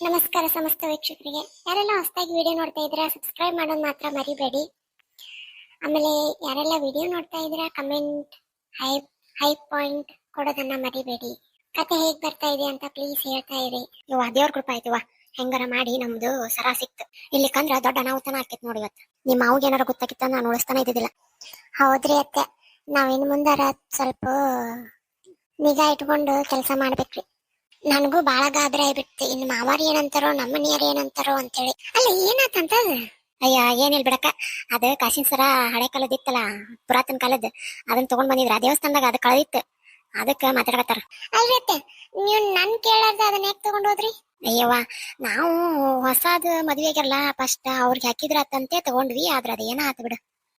ನಮಸ್ಕಾರ ಸಮಸ್ತ ವೀಕ್ಷಕರಿಗೆ. ಯಾರೆಲ್ಲ ಹೊಸದಾಗಿ ವಿಡಿಯೋ ನೋಡ್ತಾ ಇದ್ದೀರಾ ಸಬ್ಸ್ಕ್ರೈಬ್ ಮಾಡೋದು ಮಾತ್ರ ಮರಿಬೇಡಿ. ಆಮೇಲೆ ಯಾರೆಲ್ಲ ವಿಡಿಯೋ ನೋಡ್ತಾ ಇದ್ದೀರಾ ಕಮೆಂಟ್ ಹೈ ಪಾಯಿಂಟ್ ಕೊಡೋದನ್ನ ಮರಿಬೇಡಿ. ಕತೆ ಹೇಗ್ ಬರ್ತಾ ಇದೆ ಅಂತ ಪ್ಲೀಸ್ ಹೇಳ್ತಾ ಇರಿ. ಇವ ದೇವ್ರ ಕೃಪಾ ಆಯ್ತಿವ, ಹೆಂಗಾರ ಮಾಡಿ ನಮ್ದು ಸರ ಸಿಕ್ತು. ಇಲ್ಲಿ ಕಂದ್ರ ದೊಡ್ಡ ಅನಾಹುತನ ಆಕೈತಿ ನೋಡಿ. ಇವತ್ತು ನಿಮ್ಮ ಅವ್ಗೆ ಏನಾರ ಗೊತ್ತಾಗಿತ್ತ ನಾನು ಉಳಿಸ್ತಾನೆ ಇದ್ದಿದ್ದಿಲ್ಲ. ಹೌದ್ರಿ ಅತ್ತೆ, ನಾವಿನ್ ಮುಂದಾರ ಸ್ವಲ್ಪ ನಿಗಾ ಇಟ್ಕೊಂಡು ಕೆಲಸ ಮಾಡ್ಬೇಕ್ರಿ. ನನಗೂ ಬಾಳ ಗಾಬರಿ ಆಗ್ಬಿಡ್ತು. ಇನ್ ಮಾವಾರ ಏನಂತಾರೋ ನಮ್ಮನಿಯರ್ ಏನಂತಾರೋ ಅಂತೇಳಿ. ಅಲ್ಲ ಏನಾತಂತ? ಅಯ್ಯ ಏನಿಲ್ ಬಿಡಕ್ಕ, ಅದ ಕಾಶಿನ ಸರ ಹಳೆ ಕಾಲದ ಇತ್ತಲ್ಲ, ಪುರಾತನ ಕಾಲದ, ಅದನ್ನ ತಗೊಂಡ್ ಬಂದಿದ್ರ ದೇವಸ್ಥಾನದಾಗ. ಅದ ಕಳೆದಿತ್ತು, ಅದಕ್ಕ ಮಾತಾಡಕತ್ತಾರ. ಅಲ್ರಿ ನೀವ್ ನನ್ ಕೇಳಾರ್ದ ಅದನ್ನ ಯಾಕೆ ತಗೊಂಡ್ ಹೋದ್ರಿ? ಅಯ್ಯವ್ವ, ನಾವು ಹೊಸಾದ ಮದ್ವೆ ಆಗ್ಯಾರಲ್ಲ ಫಸ್ಟ್ ಅವ್ರಿಗೆ ಹಾಕಿದ್ರ ಅತ್ತಂತೆ ತಗೊಂಡ್ವಿ. ಆದ್ರ ಅದ ಏನ ಆತ ಬಿಡು.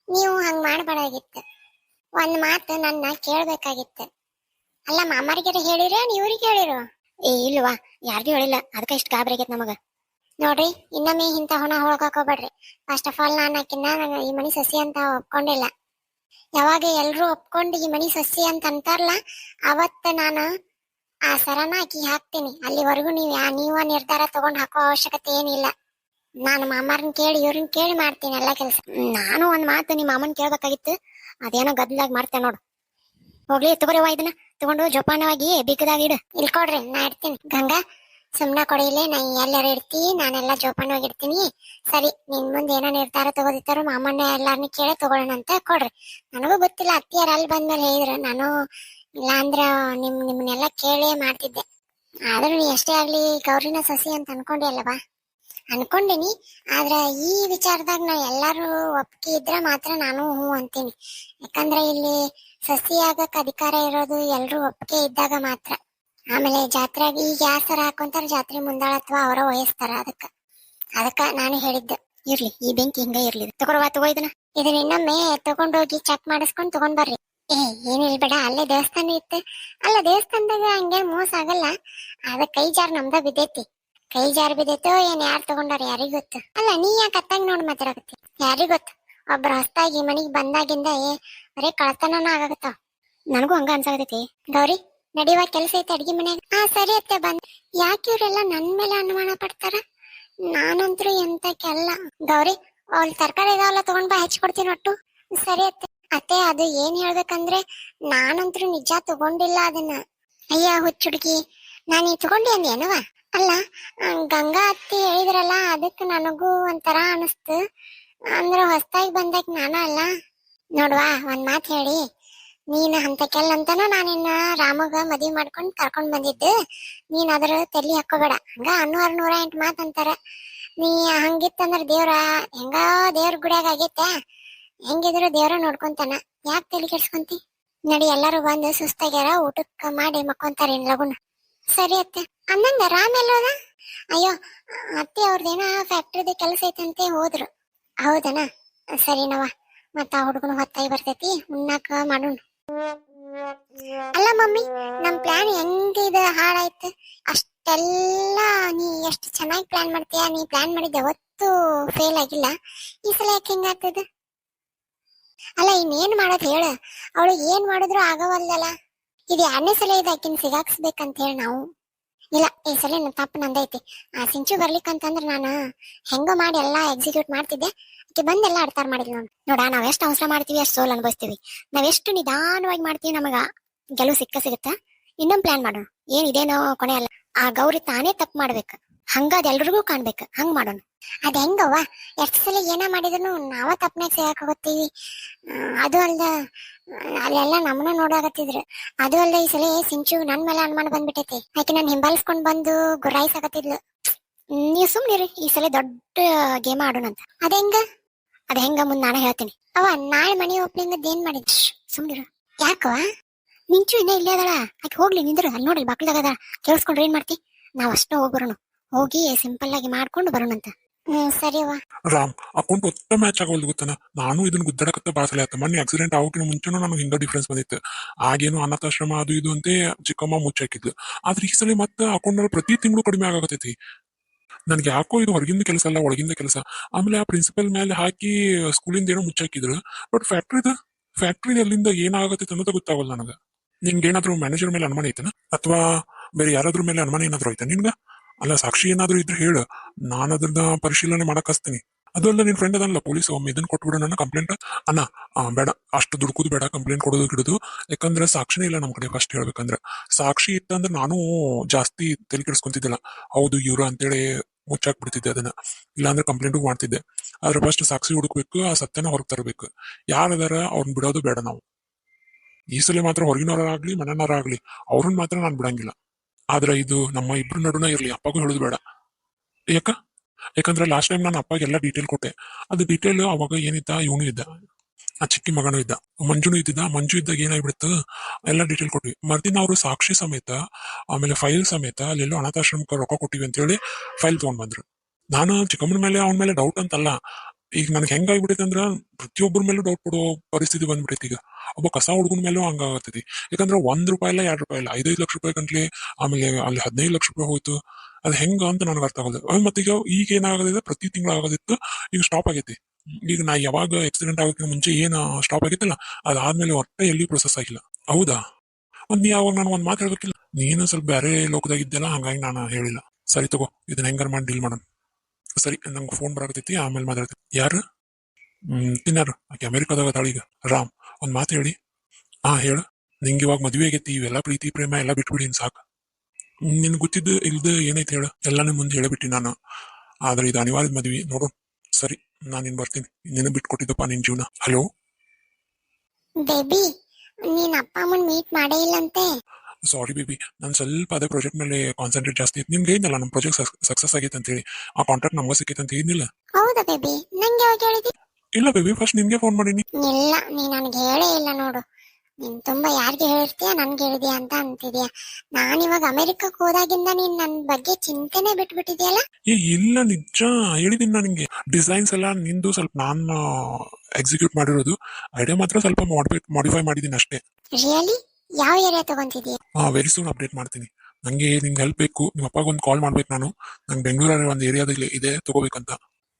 ನೀವು ಹಂಗ ಮಾಡ್ಬಾರ್ದಾಗಿತ್ತು. ಒಂದ್ ಮಾತು ನನ್ನ ಕೇಳ್ಬೇಕಾಗಿತ್ತು. ಅಲ್ಲ ಮಾಮಾರಿಗಾರ ಹೇಳಿರ ಇವ್ರಿಗೆ ಹೇಳಿರೋ? ಇಲ್ವಾ, ಯಾರಿಗೂ ಹೇಳಿಲ್ಲ. ಅದಕ್ಕ ಇಷ್ಟ ಗಾಬರಿ ಆಗೈತ್ ನಮಗ. ನೋಡ್ರಿ, ಇನ್ನೊಮ್ಮೆ ಇಂತ ಹೊಣ ಹೋಗ್ಬೇಡ್ರಿ. ಫಸ್ಟ್ ಆಫ್ ಆಲ್ ನಾನು ಈ ಮನಿ ಸಸಿ ಅಂತ ಒಪ್ಕೊಂಡಿಲ್ಲ. ಯಾವಾಗ ಎಲ್ರು ಒಪ್ಕೊಂಡು ಈ ಮನಿ ಸಸಿ ಅಂತ ಅಂತಾರಲ್ಲ, ಅವತ್ತ ನಾನು ಆ ಸರನ ಹಾಕ್ತೀನಿ. ಅಲ್ಲಿವರೆಗೂ ನೀವ ನಿರ್ಧಾರ ತಗೊಂಡ್ ಹಾಕೋ ಅವಶ್ಯಕತೆ ಏನಿಲ್ಲ. ನಾನು ಮಾಮಾರನ್ ಕೇಳಿ ಇವ್ರನ್ನ ಕೇಳಿ ಮಾಡ್ತೀನಿ ಎಲ್ಲಾ ಕೆಲಸ. ನಾನು ಒಂದ್ ಮಾತು ನಿಮ್ಮ ಮಾಮನ್ ಕೇಳ್ಬೇಕಾಗಿತ್ತು, ಅದೇನೋ ಗದ್ಲಾಗಿ ಮಾಡ್ತೇನೆ ನೋಡು. ಹೋಗ್ಲಿ ತಗೋರಿವಾ, ಇದನ್ನ ತಗೊಂಡು ಜೋಪಾನವಾಗಿ ಬಿಕ್ಕದಾಗ ಇಡು. ಇಲ್ಲಿ ಕೊಡ್ರಿ, ನಾ ಇಡ್ತೀನಿ. ಗಂಗಾ ಸುಮ್ನ ಕೊಡಿಲೆ, ನಾ ಎಲ್ಲಾರು ಇಡ್ತೀನಿ, ನಾನೆಲ್ಲಾ ಜೋಪಾನವಾಗಿ ಇಡ್ತೀನಿ. ಸರಿ, ನಿನ್ ಮುಂದೆ ಏನೋ ನಿರ್ಧಾರ ತಗೋದಿತ್ತಾರೋ ಮಾಮನ್ನ ಎಲ್ಲಾರನ್ನ ಕೇಳಿ ತಗೊಳ್ಳೋಣ ಅಂತ ಕೊಡ್ರಿ. ನನಗೂ ಗೊತ್ತಿಲ್ಲ, ಅತ್ತಿಯಾರ ಅಲ್ಲಿ ಬಂದ್ಮೇಲೆ ಹೇಳಿದ್ರು. ನಾನು ಇಲ್ಲ ಅಂದ್ರ ನಿಮ್ಮನ್ನೆಲ್ಲಾ ಕೇಳಿ ಮಾಡ್ತಿದ್ದೆ. ಆದ್ರೂ ನೀ ಎಷ್ಟೇ ಆಗ್ಲಿ ಗೌರಿನ ಸಸಿ ಅಂತ ಅನ್ಕೊಂಡಿ ಅಲ್ಲವಾ? ಅನ್ಕೊಂಡಿನಿ. ಆದ್ರ ಈ ವಿಚಾರದಾಗ ನಾ ಎಲ್ಲಾರು ಒಪ್ಪಿಗೆ ಇದ್ರ ಮಾತ್ರ ನಾನು ಹೂ ಅಂತೀನಿ. ಯಾಕಂದ್ರೆ ಇಲ್ಲಿ ಸಸಿ ಆಗಕ್ ಅಧಿಕಾರ ಇರೋದು ಎಲ್ರು ಒಪ್ಪಿಗೆ ಇದ್ದಾಗ ಮಾತ್ರ. ಆಮೇಲೆ ಜಾತ್ರೆಗೆ ಈಗ ಯಾರ ಸರ ಹಾಕೊಂತಾರ, ಜಾತ್ರೆ ಮುಂದಾಳತ್ವ ಅವರ ವಹಿಸ್ತಾರ. ಅದಕ್ಕ ನಾನು ಹೇಳಿದ್ದೆ. ಇರ್ಲಿ, ಈ ಬೆಂಕಿ ಹಿಂಗ ಇರ್ಲಿ. ತಗೋರ್ವಾ, ತಗೋ ಇದನ್ನ ಇನ್ನೊಮ್ಮೆ ತಗೊಂಡೋಗಿ ಚೆಕ್ ಮಾಡಿಸ್ಕೊಂಡ್ ತಗೊಂಡ್ ಬರ್ರಿ. ಏನಿಲ್ಲ ಬೇಡ, ಅಲ್ಲೇ ದೇವಸ್ಥಾನ ಇತ್ತು. ಅಲ್ಲ ದೇವಸ್ಥಾನದಾಗ ಹಂಗೆ ಮೋಸ ಆಗಲ್ಲ. ಅದ ಕೈ ಜಾರ್ ನಮ್ದ ಬಿದ್ದೈತಿ. ಕೈ ಜಾರ್ ಬಿದ್ದೈತೋ ಏನ್ ಯಾರು ತಗೊಂಡಾರ ಯಾರಿಗ್ ಗೊತ್ತು. ಅಲ್ಲ ನೀ ಯಾಕೆ ಅತ್ತಂಗ ನೋಡ್ ಮಾತಾಡಕತ್ತಿ? ಯಾರಿಗ್ ಗೊತ್ತು, ಒಬ್ರ ಹೊಸ್ತಾಗಿ ಮನಿಗ್ ಬಂದಾಗಿಂದ ಬರೇ ಕಳ್ತನನ ಆಗತ್ತಾವ. ನನಗೂ ಹಂಗ ಅನ್ಸಾಗತೈತಿ. ಗೌರಿ ನಡಿವಾ, ಕೆಲ್ಸ ಐತೆ ಅಡ್ಗಿ ಮನ್ಯಾಗ. ಸರಿ ಅತ್ತೆ ಬಂದ್. ಯಾಕೆ ಇವ್ರೆಲ್ಲ ನನ್ ಮೇಲೆ ಅನುಮಾನ ಪಡ್ತಾರ? ನಾನಂತ್ರು ಎಂತಕ್ಕೆಲ್ಲ. ಗೌರಿ, ಅವ್ಳ ತರಕಾರಿ ಇದಾವಲ್ಲ ತಗೊಂಡ್ ಬಾ, ಹೆಚ್ಚಿಕೊಡ್ತೀನಿ ಒಟ್ಟು. ಸರಿ ಅತ್ತೆ. ಅತ್ತೆ, ಅದು ಏನ್ ಹೇಳ್ಬೇಕಂದ್ರೆ ನಾನಂತ್ರು ನಿಜ ತಗೊಂಡಿಲ್ಲ ಅದನ್ನ. ಅಯ್ಯ ಹುಚ್ಚುಡ್ಗಿ, ನಾನು ತಗೊಂಡಿ ಅಂದೇನವ? ಅಲ್ಲ, ಗಂಗಾ ಅತ್ತಿ ಹೇಳಿದ್ರಲ್ಲ, ಅದಕ್ಕೆ ನನಗೂ ಒಂಥರ ಅನಿಸ್ತು. ಅಂದ್ರ ಹೊಸ್ತಾಗಿ ಬಂದಾಗ ನಾನ ಅಲ್ಲ. ನೋಡ್ವಾ, ಒಂದ್ ಮಾತ್ ಹೇಳಿ, ನೀನ್ ಅಂತಕ್ಕೆಲ್ಲಂತಾನು ನಾನಿನ್ನ ರಾಮಗ ಮದ್ವಿ ಮಾಡ್ಕೊಂಡ್ ಕರ್ಕೊಂಡ್ ಬಂದಿದ್ದು. ನೀನ್ ಅದ್ರ ತಲಿ ಹಾಕೋಬೇಡ. ಹಂಗ 108 ಮಾತ್ ಅಂತಾರ. ನೀ ಹಂಗಿತ್ತಂದ್ರ ಹೆಂಗ ದೇವ್ರ ಗುಡಿಯಾಗ ಆಗೈತೆ. ಹೆಂಗಿದ್ರು ದೇವ್ರ ನೋಡ್ಕೊಂತಾನ, ಯಾಕೆ ತಲೆ ಕೆಡ್ಸ್ಕೊಂತಿ? ನಡಿ, ಎಲ್ಲಾರು ಬಂದು ಸುಸ್ತಾಗ್ಯಾರ, ಊಟಕ್ಕ ಮಾಡಿ ಮಕ್ಕೊಂತಾರ ಇನ್ ಲಗುನ. ಸರಿ ಅತ್ತೆ. ಅಂದಂಗ ರಾಮ್ ಎಲ್ಲೋದ? ಅಯ್ಯೋ ಅತ್ತೆ, ಅವ್ರದೇನ ಫ್ಯಾಕ್ಟ್ರಿದ ಕೆಲಸ ಐತಂತೆ ಹೋದ್ರು. ಹೌದನ? ಸರಿನವ. ಮತ್ತ ಆ ಹುಡುಗನ ಹೊತ್ತಾಗಿ ಬರ್ತೈತಿ, ಉಣ್ಣಾಕ ಮಾಡೋಣ. ಅಲ್ಲ ಮಮ್ಮಿ, ನಮ್ ಪ್ಲಾನ್ ಹೆಂಗಿದ ಹಾಳಾಯ್ತು. ಅಷ್ಟೆಲ್ಲ ನೀ ಎಷ್ಟು ಚೆನ್ನಾಗಿ ಪ್ಲಾನ್ ಮಾಡ್ತೀಯ. ನೀ ಪ್ಲಾನ್ ಮಾಡಿದ್ದ ಯಾವತ್ತು ಫೇಲ್ ಆಗಿಲ್ಲ. ಈ ಸಲ ಯಾಕೆ ಹೆಂಗಾಗ್ತದ? ಅಲ್ಲ ಇನ್ನೇನ್ ಮಾಡೋದ್ ಹೇಳ. ಅವಳು ಏನ್ ಮಾಡಿದ್ರು ಆಗವಲ್ದಲ್ಲ. ಇದು 2ನೇ ಸಲ ಇದು ಆಕಿನ್ ಸಿಗಾಕ್ಸ್ಬೇಕಂತ ಹೇಳಿ ನಾವು. ಇಲ್ಲ, ಈ ಸಲ ತಪ್ಪು ನಂದೈತಿ. ಆ ಸಿಂಚು ಬರ್ಲಿಕ್ಕಂತಂದ್ರ ನಾನು ಹೆಂಗ ಮಾಡಿ ಎಲ್ಲಾ ಎಕ್ಸಿಕ್ಯೂಟ್ ಮಾಡ್ತಿದ್ದೆ. ಆಕೆ ಬಂದೆಲ್ಲ ಅಡ್ತಾರ ಮಾಡಿದ್ಲು ನೋಡ. ನಾವ್ ಎಷ್ಟು ಅವಸರ ಮಾಡ್ತೀವಿ ಅಷ್ಟು ಸೋಲ್ ಅನ್ಭವಿಸ್ತೀವಿ. ನಾವೆಷ್ಟು ನಿಧಾನವಾಗಿ ಮಾಡ್ತೀವಿ, ನಮಗ ಗೆಲುವು ಸಿಗುತ್ತಾ. ಇನ್ನೊಂದ್ ಪ್ಲಾನ್ ಮಾಡೋಣ. ಏನ್ ಇದೇನೋ ಕೊನೆ ಅಲ್ಲ. ಆ ಗೌರಿ ತಾನೇ ತಪ್ಪು ಮಾಡ್ಬೇಕ, ಹಂಗ ಅದೆಲ್ರಿಗೂ ಕಾಣ್ಬೇಕ. ಹಂಗ ಮಾಡೋಣ. ಅದ್ ಹೆಂಗವ್ವ? ಎಷ್ಟು ಸಲ ಏನ ಮಾಡಿದ್ರು ನಾವ ತಪ್ಪನಾಗ ಸಿಗಾಕ ಹೋಗ್ತೀವಿ. ಅದು ಅಲ್ದ ಅಲ್ಲೆಲ್ಲ ನಮ್ಮನ್ನ ನೋಡಾಕತ್ತಿದ್ರು. ಅದು ಅಲ್ದ ಈ ಸಲ ಸಿಂಚು ನನ್ ಮೇಲೆ ಅನುಮಾನ ಬಂದ್ಬಿಟ್ಟೈತಿ. ಆಕೆ ನನ್ ಹಿಂಬಾಲಿಸ್ಕೊಂಡ್ ಬಂದು ಗುರಾಯಿಸಾಕತ್ತಿದ್ಲು. ನೀವ್ ಸುಮ್ನಿರಿ, ಈ ಸಲ ದೊಡ್ಡ ಗೇಮ್ ಆಡೋಣಂತ. ಅದ ಹೆಂಗ ಮುಂದ್ ನಾನೇ ಹೇಳ್ತೀನಿ. ಅವ ನಾಳೆ ಮನಿ ಓಪನಿಂಗ್ ಏನ್ ಮಾಡಿದ್? ಸುಮ್ನಿರು. ಯಾಕವ? ಮಿಂಚು ಇನ್ನ ಇಲ್ಲೇ ಅದಳ. ಆಕೆ ಹೋಗ್ಲಿ, ನಿಂದ್ರು. ಅಲ್ಲಿ ನೋಡಿ ಬಾಕ್ಲದಾಗ ಅದ. ಕೇಳಿಸ್ಕೊಂಡ್ರೆ ಏನ್ ಮಾಡ್ತಿ? ನಾವ್ ಅಷ್ಟ ಹೋಗ್ಬರೋಣ. ಹೋಗಿ ಸಿಂಪಲ್ ಆಗಿ ಮಾಡ್ಕೊಂಡು ಬರೋಣಂತ. ಸರಿವಾ. ರಾಮ್, ಅಕೌಂಟ್ ಒತ್ತ ಮ್ಯಾಚ್ ಆಗೋಲ್ದು ಗೊತ್ತಾನ. ನಾನು ಇದನ್ನ ಗುದ್ದಾಡಕತ್ತ ಬಾಸಲೆ ಆತ. ಮೊನ್ನೆ ಆಕ್ಸಿಡೆಂಟ್ ಆಗೋಕಿನ ಮುಂಚೆನೂ ನನಗೆ ಹಿಂಗ ಡಿಫ್ರೆನ್ಸ್ ಬಂದಿತ್ತು. ಆಗೇನು ಅನಾಥಾಶ್ರಮ ಅದು ಇದು ಅಂತೆ ಚಿಕ್ಕಮ್ಮ ಮುಚ್ಚಾಕಿದ್ಲು. ಆದ್ರೆ ಈ ಸಲ ಮತ್ತೆ ಅಕೌಂಟ್ ನಲ್ಲಿ ಪ್ರತಿ ತಿಂಗಳು ಕಡಿಮೆ ಆಗತೈತಿ. ನನ್ಗೆ ಯಾಕೋ ಇದು ಹೊರಗಿಂದ ಕೆಲಸ ಅಲ್ಲ, ಒಳಗಿಂದ ಕೆಲಸ. ಆಮೇಲೆ ಆ ಪ್ರಿನ್ಸಿಪಲ್ ಮೇಲೆ ಹಾಕಿ ಸ್ಕೂಲಿಂದ ಏನೋ ಮುಚ್ಚಾಕಿದ್ರು. ಬಟ್ ಫ್ಯಾಕ್ಟ್ರಿ ಅಲ್ಲಿಂದ ಏನಾಗತ್ತೆ ಅನ್ನೋದು ಗೊತ್ತಾಗಲ್ಲ ನನಗ. ನಿಂಗೆ ಏನಾದ್ರು ಮ್ಯಾನೇಜರ್ ಮೇಲೆ ಅನುಮಾನ ಐತನ, ಅಥವಾ ಬೇರೆ ಯಾರಾದ್ರೂ ಮೇಲೆ ಅನುಮಾನ ಏನಾದ್ರು ಐತ ನಿನ್ಗ? ಅಲ್ಲ ಸಾಕ್ಷಿ ಏನಾದ್ರು ಇದ್ರೆ ಹೇಳು, ನಾನು ಅದನ್ನ ಪರಿಶೀಲನೆ ಮಾಡಕ್ ಹಚ್ತೀನಿ. ಅದು ಅಲ್ಲ ನಿನ್ ಫ್ರೆಂಡ್ ಅದಲ್ಲ ಪೊಲೀಸ್, ಒಮ್ಮೆ ಇದನ್ನ ಕೊಟ್ಬಿಡು ನನ್ನ ಕಂಪ್ಲೇಂಟ್. ಅಣ್ಣ ಬೇಡ, ಅಷ್ಟು ದುಡ್ಕೋದು ಬೇಡ, ಕಂಪ್ಲೇಂಟ್ ಕೊಡೋದು ಗಿಡದು. ಯಾಕಂದ್ರೆ ಸಾಕ್ಷಿನೇ ಇಲ್ಲ ನಮ್ ಕಡೆ. ಫಸ್ಟ್ ಹೇಳ್ಬೇಕಂದ್ರೆ ಸಾಕ್ಷಿ ಇತ್ತಂದ್ರೆ ನಾನು ಜಾಸ್ತಿ ತಲೆ ಕೆಡಿಸ್ಕೊಂತಿದ್ದಿಲ್ಲ. ಹೌದು ಇವ್ರು ಅಂತೇಳಿ ಮುಚ್ಚಾಕ್ ಬಿಡ್ತಿದ್ದೆ ಅದನ್ನ, ಇಲ್ಲಾಂದ್ರೆ ಕಂಪ್ಲೇಂಟು ಮಾಡ್ತಿದ್ದೆ. ಆದ್ರೆ ಫಸ್ಟ್ ಸಾಕ್ಷಿ ಹುಡುಕ್ಬೇಕು, ಆ ಸತ್ಯನ ಹೊರಗೆ ತರಬೇಕು. ಯಾರದಾರ ಅವ್ರನ್ನ ಬಿಡೋದು ಬೇಡ ನಾವು. ಈ ಸಲ ಮಾತ್ರ ಹೊರಗಿನವರಾಗ್ಲಿ ಮನೆಯವರಾಗ್ಲಿ ಅವ್ರನ್ನ ಮಾತ್ರ ನಾನು ಬಿಡಂಗಿಲ್ಲ. ಆದ್ರೆ ಇದು ನಮ್ಮ ಇಬ್ರು ನಡುನ ಇರ್ಲಿ, ಅಪ್ಪಗೂ ಹೇಳೋದು ಬೇಡ. ಯಾಕ? ಯಾಕಂದ್ರೆ ಲಾಸ್ಟ್ ಟೈಮ್ ನಾನು ಅಪ್ಪಗೆ ಎಲ್ಲ ಡೀಟೇಲ್ ಕೊಟ್ಟೆ. ಅದು ಡೀಟೇಲ್ ಅವಾಗ ಏನಿದ್ದ, ಇವನು ಇದ್ದ, ಆ ಚಿಕ್ಕಿ ಮಗನೂ ಇದ್ದ, ಮಂಜುನು ಇದ್ದಿದ್ದ. ಮಂಜು ಇದ್ದಾಗ ಏನಾಗ್ಬಿಡ್ತು, ಎಲ್ಲ ಡೀಟೇಲ್ ಕೊಟ್ವಿ. ಮರ್ದಿನ ಅವರು ಸಾಕ್ಷಿ ಸಮೇತ ಆಮೇಲೆ ಫೈಲ್ ಸಮೇತ ಅಲ್ಲೆಲ್ಲೋ ಅನಾಥಾಶ್ರಮಕ್ಕೆ ರೊಕ್ಕ ಕೊಟ್ಟಿವಿ ಅಂತೇಳಿ ಫೈಲ್ ತಗೊಂಡ್ ಬಂದ್ರು. ನಾನು ಚಿಕ್ಕಮ್ಮನ ಮೇಲೆ ಅವನ ಮೇಲೆ ಡೌಟ್ ಅಂತಲ್ಲ, ಈಗ ನನಗೆ ಹೆಂಗಾಗ್ಬಿಟ್ಟೈತೆ ಅಂದ್ರ ಪ್ರತಿಯೊಬ್ಬರ ಮೇಲೂ ಡೌಟ್ ಕೊಡೋ ಪರಿಸ್ಥಿತಿ ಬಂದ್ಬಿಟ್ಟೈತಿ. ಈಗ ಒಬ್ಬ ಕಸ ಹುಡುಗನ ಮೇಲೂ ಹಂಗಾಗತ್ತೈತಿ. ಯಾಕಂದ್ರೆ ₹1 ಇಲ್ಲ ₹2 ಇಲ್ಲ, 5 ಲಕ್ಷ ರೂಪಾಯಿ ಗಂಟ್ಲೆ, ಆಮೇಲೆ ಅಲ್ಲಿ 15 ಲಕ್ಷ ರೂಪಾಯಿ ಹೋಯ್ತು. ಅದ್ ಹೆಂಗ ಅಂತ ನನಗೆ ಅರ್ಥ ಆಗೋದು. ಮತ್ತೀಗ ಈಗ ಏನಾಗೋದಿದೆ, ಪ್ರತಿ ತಿಂಗಳು ಆಗೋದಿತ್ತು, ಈಗ ಸ್ಟಾಪ್ ಆಗೈತಿ. ಈಗ ನಾ ಯಾವಾಗ ಆಕ್ಸಿಡೆಂಟ್ ಆಗೋದಕ್ಕೆ ಮುಂಚೆ ಏನ್ ಸ್ಟಾಪ್ ಆಗಿತ್ತಲ್ಲ, ಅದಾದ್ಮೇಲೆ ಒಟ್ಟೆ ಎಲ್ಲಿ ಪ್ರೊಸೆಸ್ ಆಗಿಲ್ಲ. ಹೌದಾ? ನೀ ಅವಾಗ ನಾನು ಒಂದ್ ಮಾತು ಹೇಳ್ಬೇಕಿಲ್ಲ, ನೀನು ಸ್ವಲ್ಪ ಬೇರೆ ಲೋಕದಾಗಿದ್ದೆಲ್ಲ, ಹಂಗಾಗಿ ನಾನು ಹೇಳಿಲ್ಲ. ಸರಿ ತಗೋ, ಇದನ್ನ ಹೆಂಗಾರ ಮಾಡಿ ಡೀಲ್ ಮಾಡೋಣ. ಸರಿ, ನಂಗೆ ಫೋನ್ ಬರಾಕತೈತಿ, ಆಮೇಲೆ ಮಾತಾಡ್ತೀನಿ. ಯಾರು? ತಿನ್ನಾರು ಆಕೆ ಅಮೆರಿಕಾದಾಗ ಅದಾಳ ಈಗ. ರಾಮ್, ಒಂದ್ ಮಾತು ಹೇಳಿ. ಹಾ ಹೇಳು. ನಿಂಗೆ ಇವಾಗ ಮದ್ವೆ ಆಗೈತಿ, ಇವೆಲ್ಲ ಪ್ರೀತಿ ಪ್ರೇಮ ಎಲ್ಲ ಬಿಟ್ಬಿಡಿ ಸಾಕು. ನಿನ್ ಗೊತ್ತಿದ್ದು ಇಲ್ದ ಏನೈತಿ ಹೇಳು, ಎಲ್ಲ ನಿನ್ ಮುಂದೆ ಹೇಳಿಬಿಟ್ಟಿ ನಾನು. ಆದ್ರೆ ಇದು ಅನಿವಾರ್ಯದ ಮದ್ವಿ ನೋಡು. ಸರಿ, ನಾನು ನಿನ್ ಬರ್ತೀನಿ. ನಿನ್ನ ಬಿಟ್ಕೊಟ್ಟಿದ್ದಪ್ಪ ನಿನ್ ಜೀವನ. ಹಲೋ ಬೇಬಿ, ನೀನ್ ಅಪ್ಪ ಅಮ್ಮನ್ ಮೀಟ್ ಮಾಡೇ ಇಲ್ಲಂತೆ. ಸಾರಿ ಬೇಬಿ, ನಾನು ಸ್ವಲ್ಪ ಅದೇ ಪ್ರಾಜೆಕ್ಟ್ ಮೇಲೆ ಕಾನ್ಸಂಟ್ರೇಟ್ ಜಾಸ್ತಿ ಇತ್ತು. ನಿಮ್ಗೆ ಏನಿಲ್ಲ, ನಮ್ಮ ಪ್ರಾಜೆಕ್ಟ್ ಸಕ್ಸಸ್ ಆಗೈತೆ ಅಂತ ಹೇಳಿ, ಆ ಕಾಂಟ್ರಾಕ್ಟ್ ನಮ್ಗೆ ಸಿಕ್ಕೈತೆ ಅಂತ ಏನಿಲ್ಲ. ಹೌದಾ ಬೇಬಿ? ನಂಗೆ ಯಾವಾಗ ಹೇಳಿದಿ? ಇಲ್ಲ ಬೇಬಿ, ಫಸ್ಟ್ ನಿಮ್ಗೆ ಫೋನ್ ಮಾಡೀನಿ. ಇಲ್ಲ, ನೀ ನನ್ಗೆ ಹೇಳೇ ಇಲ್ಲ ನೋಡು. ನೀನ್ ತುಂಬಾ ಯಾರಿಗೆ ಹೇಳ್ತೀಯ, ನನ್ಗೆ ಹೇಳಿದ್ಯಾ ಅಂತ ಅಂತಿದ್ಯಾ. ನಾನಿವಾಗ ಅಮೆರಿಕಕ್ಕೆ ಹೋದಾಗಿಂದ ನೀನ್ ನನ್ ಬಗ್ಗೆ ಚಿಂತೆನೆ ಬಿಟ್ಬಿಟ್ಟಿದ್ಯಲ್ಲ. ಇಲ್ಲ ನಿಜ ಹೇಳಿದೀನಿ ನಾನು ನಿಂಗೆ. ಡಿಸೈನ್ಸ್ ಎಲ್ಲ ನಿಂದು ಸ್ವಲ್ಪ ನಾನು ಎಕ್ಸಿಕ್ಯೂಟ್ ಮಾಡಿರೋದು, ಐಡಿಯಾ ಮಾತ್ರ ಸ್ವಲ್ಪ ಮಾಡಿಫೈ ಮಾಡಿದೀನಿ ಅಷ್ಟೇ. ರಿಯಲಿ? ಯಾವ ಏರಿಯಾ ತಗೊಂತಿದ್ಯಾ? ವೆರಿ ಸೂನ್ ಅಪ್ಡೇಟ್ ಮಾಡ್ತೀನಿ. ನಂಗೆ ನಿಮ್ಗೆ ಹೆಲ್ಪ್ ಬೇಕು, ನಿಮ್ಮ ಅಪ್ಪಗೆ ಒಂದು ಕಾಲ್ ಮಾಡ್ಬೇಕು ನಾನು. ನಂಗೆ ಬೆಂಗಳೂರಲ್ಲಿ ಒಂದು ಏರಿಯಾದಲ್ಲಿ ಇದೆ ತಗೋಬೇಕಂತ.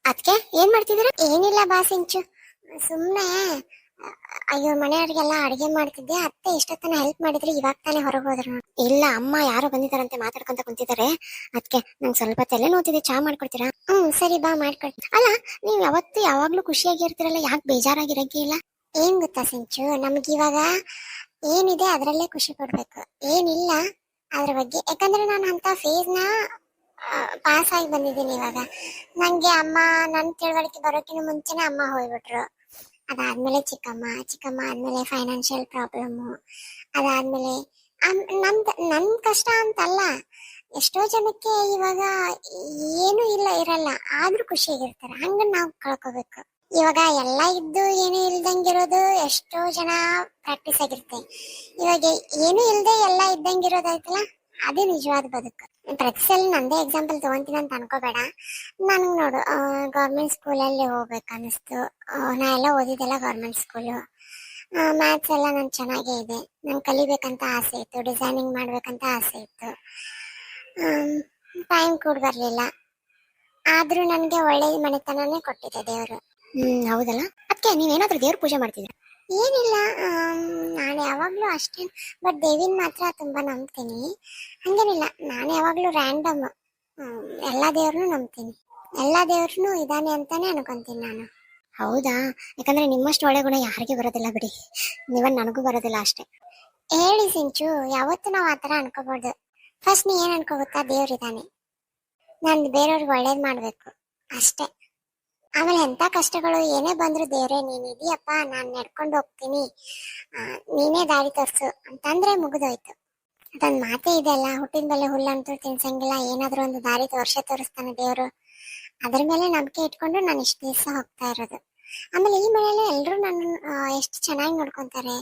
ಅದಕ್ಕೆ ಏನ್ ಮಾಡ್ತಿದ್ರ? ಏನಿಲ್ಲ ಬಾ ಸಿಂಚು, ಸುಮ್ನೆ ಅಯ್ಯೋ ಮನೆಯವ್ರಿಗೆಲ್ಲ ಅಡಿಗೆ ಮಾಡ್ತಿದ್ದೆ. ಅತ್ತೆ ಇಷ್ಟೊತ್ತನ ಹೆಲ್ಪ್ ಮಾಡಿದ್ರೆ ಇವಾಗ ತಾನೇ ಹೊರಗೆ ಹೋದ್ರು ನೋಡಿ. ಇಲ್ಲ, ಅಮ್ಮ ಯಾರೋ ಬಂದಿದಾರಂತೆ, ಮಾತಾಡ್ಕೊಂತ ಕುಂತಿದ್ದಾರೆ. ಅದಕ್ಕೆ ನಂಗೆ ಸ್ವಲ್ಪ ತಲೆ ನೋತಿದೆ, ಚಾ ಮಾಡ್ಕೊಡ್ತೀರಾ? ಸರಿ ಬಾ, ಮಾಡ್ಕೊಡ್ತೀನಿ. ಅಲ್ಲ, ನೀವು ಯಾವತ್ತು ಯಾವಾಗ್ಲೂ ಖುಷಿಯಾಗಿರ್ತೀರಲ್ಲ, ಯಾಕೆ ಬೇಜಾರಾಗಿರಂಗೆ ಇಲ್ಲ? ಏನ್ ಗೊತ್ತಾ ಸಿಂಚು, ನಮ್ಗಿವಾಗ ಏನಿದೆ ಅದ್ರಲ್ಲೇ ಖುಷಿ ಪಡ್ಬೇಕು, ಏನಿಲ್ಲ ಅದ್ರ ಬಗ್ಗೆ. ಯಾಕಂದ್ರೆ ನಾನು ಅಂತ ಫೇಸ್ ನ ಪಾಸ್ ಆಗಿ ಬಂದಿದ್ದೀನಿ ಇವಾಗ. ನಂಗೆ ಅಮ್ಮ ನನ್ ತಿಳುವಳಿಕೆ ಬರೋಕಿನ ಮುಂಚೆನೆ ಅಮ್ಮ ಹೋಗ್ಬಿಟ್ರು. ಅದಾದ್ಮೇಲೆ ಚಿಕ್ಕಮ್ಮ ಆದ್ಮೇಲೆ ಫೈನಾನ್ಷಿಯಲ್ ಪ್ರಾಬ್ಲಮ್, ಅದಾದ್ಮೇಲೆ ನನ್ ಕಷ್ಟ ಅಂತಲ್ಲ, ಎಷ್ಟೋ ಜನಕ್ಕೆ ಇವಾಗ ಏನು ಇರಲ್ಲ, ಆದ್ರೂ ಖುಷಿಯಾಗಿರ್ತಾರೆ. ಹಂಗ ನಾವ್ ಕಳ್ಕೋಬೇಕು. ಇವಾಗ ಎಲ್ಲ ಇದ್ದು ಏನು ಇಲ್ದಂಗಿರೋದು ಎಷ್ಟೋ ಜನ ಪ್ರಾಕ್ಟೀಸ್ ಆಗಿರುತ್ತೆ. ಇವಾಗ ಏನು ಇಲ್ದೆ ಎಲ್ಲ ಇದ್ದಂಗಿರೋದಾಯ್ತಲ್ಲ, ಅದು ನಿಜವಾದ ಬದುಕು. ಪ್ರತಿ ಸಲ ನಂದೇ ಎಕ್ಸಾಂಪಲ್ ತಗೊಂತೀನಿ ಅಂತ ಅನ್ಕೋಬೇಡ. ನನ್ಗೆ ನೋಡು, ಗೌರ್ಮೆಂಟ್ ಸ್ಕೂಲಲ್ಲಿ ಹೋಗ್ಬೇಕು ಅನಿಸ್ತು. ನಾ ಎಲ್ಲ ಓದಿದ್ದೆಲ್ಲ ಗೌರ್ಮೆಂಟ್ ಸ್ಕೂಲು. ಮ್ಯಾಥ್ಸ್ ಎಲ್ಲ ನನ್ ಚೆನ್ನಾಗೇ ಇದೆ. ನಂಗೆ ಕಲಿಬೇಕಂತ ಆಸೆ ಇತ್ತು, ಡಿಸೈನಿಂಗ್ ಮಾಡ್ಬೇಕಂತ ಆಸೆ ಇತ್ತು. ಟೈಮ್ ಕೂಡ ಬರ್ಲಿಲ್ಲ. ಆದ್ರೂ ನನ್ಗೆ ಒಳ್ಳೆ ಮನೆತನನೇ ಕೊಟ್ಟಿದೆ ದೇವರು. ಹೌದಲ್ಲ? ಅದಕ್ಕೆ ನೀವೇನಾದ್ರೂ ದೇವ್ರ ಪೂಜೆ ಮಾಡ್ತಿದ್ರ? ಏನಿಲ್ಲ, ನಾನು ಯಾವಾಗ್ಲೂ ಅಷ್ಟೇ, ಬಟ್ ದೇವಿನ ಮಾತ್ರ ತುಂಬಾ ನಂಬ್ತೀನಿ. ಹಂಗೇನಿಲ್ಲ, ನಾನು ಯಾವಾಗ್ಲೂ ರ್ಯಾಂಡಮ್ ಎಲ್ಲಾ ದೇವ್ರನ್ನೂ ನಂಬ್ತೀನಿ. ಎಲ್ಲಾ ದೇವ್ರನ್ನೂ ಇದಾನೆ ಅಂತಾನೆ ಅನ್ಕೊಂತೀನಿ ನಾನು. ಹೌದಾ? ಯಾಕಂದ್ರೆ ನಿಮ್ಮಷ್ಟು ಒಳ್ಳೆ ಗುಣ ಯಾರಿಗೆ ಬರೋದಿಲ್ಲ ಬಿಡಿ, ನೀವನ್ ನನಗೂ ಬರೋದಿಲ್ಲ ಅಷ್ಟೇ. ಹೇಳಿ ಸಿಂಚು, ಯಾವತ್ತು ನಾವ್ ಆತರ ಅನ್ಕೋಬಹುದು. ಫಸ್ಟ್ ನೀ ಏನ್ ಅನ್ಕೋಗುತ್ತಾ, ದೇವ್ರಿದಾನೆ, ನಾನ್ ಬೇರೆಯವ್ರಿಗೆ ಒಳ್ಳೇದ್ ಮಾಡ್ಬೇಕು ಅಷ್ಟೇ. ಆಮೇಲೆ ಎಂತ ಕಷ್ಟಗಳು ಏನೇ ಬಂದ್ರು ದೇವ್ರೆ ನೀನ್ ಇದೀಯಪ್ಪ, ನಾನ್ ನಡ್ಕೊಂಡು ಹೋಗ್ತೀನಿ, ನೀನೇ ದಾರಿ ತೋರ್ಸು ಅಂತಂದ್ರೆ ಮುಗಿದೋಯ್ತು. ಅದೊಂದ್ ಮಾತೇ ಇದೆಯಲ್ಲ, ಹುಟ್ಟಿದ ಮೇಲೆ ಹುಲ್ಲಂತೂ ತಿನ್ಸಂಗಿಲ್ಲ, ಏನಾದ್ರೂ ಒಂದು ದಾರಿ ತೋರಿಸ್ತಾನೆ ದೇವ್ರು. ಅದ್ರ ಮೇಲೆ ನಂಬಿಕೆ ಇಟ್ಕೊಂಡು ನಾನು ಇಷ್ಟು ದಿವಸ ಹೋಗ್ತಾ ಇರೋದು. ಆಮೇಲೆ ಈ ಮನೆಯಲ್ಲಿ ಎಲ್ರು ನನ್ನ ಎಷ್ಟು ಚೆನ್ನಾಗಿ ನೋಡ್ಕೊಂತಾರೆ,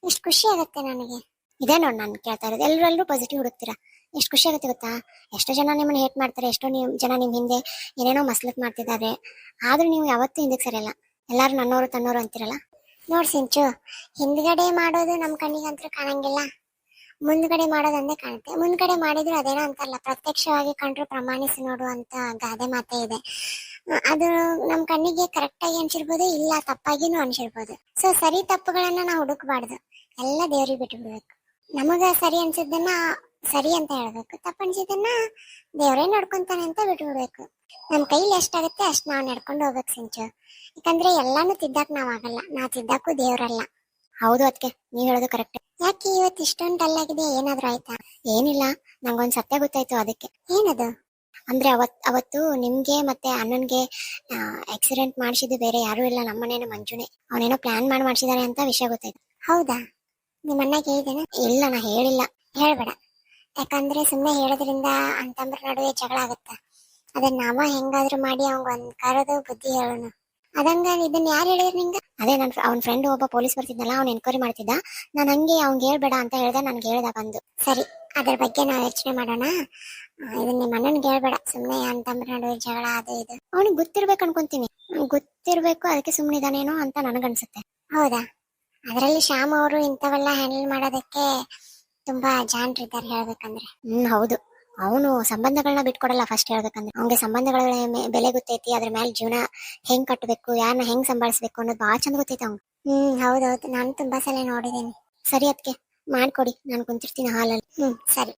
ಎಷ್ಟು ಖುಷಿ ಆಗುತ್ತೆ ನನಗೆ. ಇದೇ ನೋಡ್ ನಾನು ಕೇಳ್ತಾ ಇರೋದು, ಎಲ್ಲರೂ ಪಾಸಿಟಿವ್ ಹುಡುಕ್ತೀರಾ, ಎಷ್ಟು ಖುಷಿ ಆಗುತ್ತೆ ಗೊತ್ತಾ. ಎಷ್ಟೋ ಜನ ನಿಮ್ಮನ್ನ ಹೇಟ್ ಮಾಡ್ತಾರೆ, ಎಷ್ಟೋ ಜನ ನಿಮ್ ಹಿಂದೆ ಏನೇನೋ ಮಸ್ಲತ್ ಮಾಡ್ತಿದ್ದಾರೆ, ಆದ್ರೂ ನೀವು ಯಾವತ್ತೂ ಹಿಂದಕ್ಕೆ ಸರಿಯಲ್ಲ. ಎಲ್ಲಾರು ನನ್ನೋರು ತನ್ನೋರು ಅಂತಿರಲ್ಲ. ನೋಡ್ ಸಿಂಚು, ಹಿಂದ್ಗಡೆ ಮಾಡೋದು ನಮ್ ಕಣ್ಣಿಗಂತೂ ಕಾಣಂಗಿಲ್ಲ, ಮುಂದ್ಗಡೆ ಮಾಡೋದಂದೇ ಕಾಣುತ್ತೆ. ಮುಂದ್ಗಡೆ ಮಾಡಿದ್ರು ಅದೇನೋ ಅಂತಾರಲ್ಲ, ಪ್ರತ್ಯಕ್ಷವಾಗಿ ಕಂಡ್ರು ಪ್ರಮಾಣಿಸಿ ನೋಡು ಅಂತ ಗಾದೆ ಮಾತೇ ಇದೆ. ಅದು ನಮ್ ಕಣ್ಣಿಗೆ ಕರೆಕ್ಟ್ ಆಗಿ ಅನ್ಸಿರ್ಬೋದು, ಇಲ್ಲ ತಪ್ಪಾಗಿನೂ ಅನ್ಸಿರ್ಬೋದು. ಸೊ ಸರಿ ತಪ್ಪುಗಳನ್ನ ನಾವು ಹುಡುಕ್ಬಾರ್ದು, ಎಲ್ಲ ದೇವ್ರಿಗೆ ಬಿಟ್ಟು ಬಿಡ್ಬೇಕು. ನಮಗ ಸರಿ ಅನ್ಸಿದ್ದನ್ನ ಸರಿ ಅಂತ ಹೇಳ್ಬೇಕು, ತಪ್ಪಣಿಸಿದನ್ನ ದೇವರೇ ನೋಡ್ಕೊಂತಾನೆ ಅಂತ ಬಿಟ್ಬಿಡ್ಬೇಕು. ನಮ್ ಕೈಲಿ ಎಷ್ಟಾಗುತ್ತೆ ಅಷ್ಟ್ ನಾವ್ ನಡ್ಕೊಂಡು ಹೋಗ್ಬೇಕು ಸಿಂಚು. ಯಾಕಂದ್ರೆ ಎಲ್ಲಾನು ತಿದ್ದಾಕ್ ನಾವ್ ಆಗಲ್ಲ, ನಾವ್ ತಿದ್ದಾಕು ದೇವ್ರಲ್ಲ. ಹೌದು ಅದಕ್ಕೆ ನೀವ್ ಹೇಳೋದು ಕರೆಕ್ಟ್. ಯಾಕೆ ಇವತ್ತು ಇಷ್ಟೊಂದು ಡಲ್ ಆಗಿದೆ, ಏನಾದ್ರು ಆಯ್ತಾ? ಏನಿಲ್ಲ, ನಂಗೊಂದ್ ಸತ್ಯ ಗೊತ್ತಾಯ್ತು ಅದಕ್ಕೆ. ಏನದು? ಅಂದ್ರೆ ಅವತ್ತು ನಿಮ್ಗೆ ಮತ್ತೆ ಅಣ್ಣನ್ಗೆ ಆಕ್ಸಿಡೆಂಟ್ ಮಾಡಿಸಿದ್ದು ಬೇರೆ ಯಾರು ಇಲ್ಲ, ನಮ್ಮನೇನ ಮಂಜುನೆ. ಅವನೇನೋ ಪ್ಲಾನ್ ಮಾಡಿ ಮಾಡಿಸಿದಾರೆ ಅಂತ ವಿಷಯ ಗೊತ್ತಾಯ್ತು. ಹೌದಾ? ನಿಮ್ಮ ಅಣ್ಣಗೆ ಹೇಳಿದೇನ? ಇಲ್ಲ, ನಾ ಹೇಳಿಲ್ಲ. ಹೇಳ್ಬೇಡ, ಯಾಕಂದ್ರೆ ಸುಮ್ಮನೆ ಹೇಳೋದ್ರಿಂದ ಅಂತಂದ್ರ ನಡುವೆ ಜಗಳ ಆಗತ್ತ. ಅದನ್ನ ನಾವ ಹೆಂಗಾದ್ರೂ ಮಾಡಿ ಅವಂಗ ಒಂದ್ ಕರೆದು ಬುದ್ಧಿ ಹೇಳೋಣ. ಅದಂಗ ಇದನ್ನ ಯಾರು ಹೇಳಿದ್ರು ನಿಂಗ? ಅದೇ ಅವ್ನ ಫ್ರೆಂಡ್ ಒಬ್ಬ ಪೊಲೀಸ್ ಬರ್ತಿದ್ನಲ್ಲ, ಅವ್ನ ಎನ್ಕ್ವೈರಿ ಮಾಡ್ತಿದ್ದ. ನಾನು ಹಂಗೆ ಅವ್ನ್ ಹೇಳ್ಬೇಡ ಅಂತ ಹೇಳ್ದೆ, ನನ್ಗೆ ಹೇಳ್ದ ಬಂದು. ಸರಿ, ಅದ್ರ ಬಗ್ಗೆ ನಾವ್ ಯೋಚನೆ ಮಾಡೋಣ. ಇದನ್ನ ನಿಮ್ಮ ಅಣ್ಣನ್ಗೆ ಹೇಳ್ಬೇಡ, ಸುಮ್ನೆ ಅಂತಂದ್ರ ನಡುವೆ ಜಗಳ ಅದು ಇದು. ಅವ್ನಿಗೆ ಗೊತ್ತಿರ್ಬೇಕು ಅನ್ಕೊಂತೀನಿ. ಗೊತ್ತಿರ್ಬೇಕು, ಅದಕ್ಕೆ ಸುಮ್ನೆ ಇದಾನೇನೋ ಅಂತ ನನಗನ್ಸುತ್ತೆ. ಹೌದಾ? ಅದರಲ್ಲಿ ಶ್ಯಾಮ್ ಅವರು ಇಂಥವೆಲ್ಲ ಹ್ಯಾಂಡಲ್ ಮಾಡೋದಕ್ಕೆ ತುಂಬಾ ಜಾಣರಿದ್ದಾರೆ ಹೇಳ್ಬೇಕಂದ್ರೆ. ಹೌದು. ಅವನು ಸಂಬಂಧಗಳನ್ನ ಬಿಟ್ಕೊಡಲ್ಲ. ಫಸ್ಟ್ ಹೇಳ್ಬೇಕಂದ್ರೆ ಅವ್ನಿಗೆ ಸಂಬಂಧಗಳ ಬೆಲೆ ಗೊತ್ತೈತಿ, ಅದ್ರ ಮೇಲೆ ಜೀವನ ಹೆಂಗ್ ಕಟ್ಟಬೇಕು, ಯಾರನ್ನ ಹೆಂಗ್ ಸಂಭಾಳಿಸ್ಬೇಕು ಅನ್ನೋದು ಬಹಳ ಚಂದ ಗೊತ್ತೈತಿ ಅವ್ನು. ಹೌದೌದು, ನಾನು ತುಂಬಾ ಸಲ ನೋಡಿದ್ದೇನೆ. ಸರಿ ಅದಕ್ಕೆ ಮಾಡ್ಕೊಡಿ, ನಾನು ಕುಂತಿರ್ತೀನಿ ಹಾಲಲ್ಲಿ. ಸರಿ.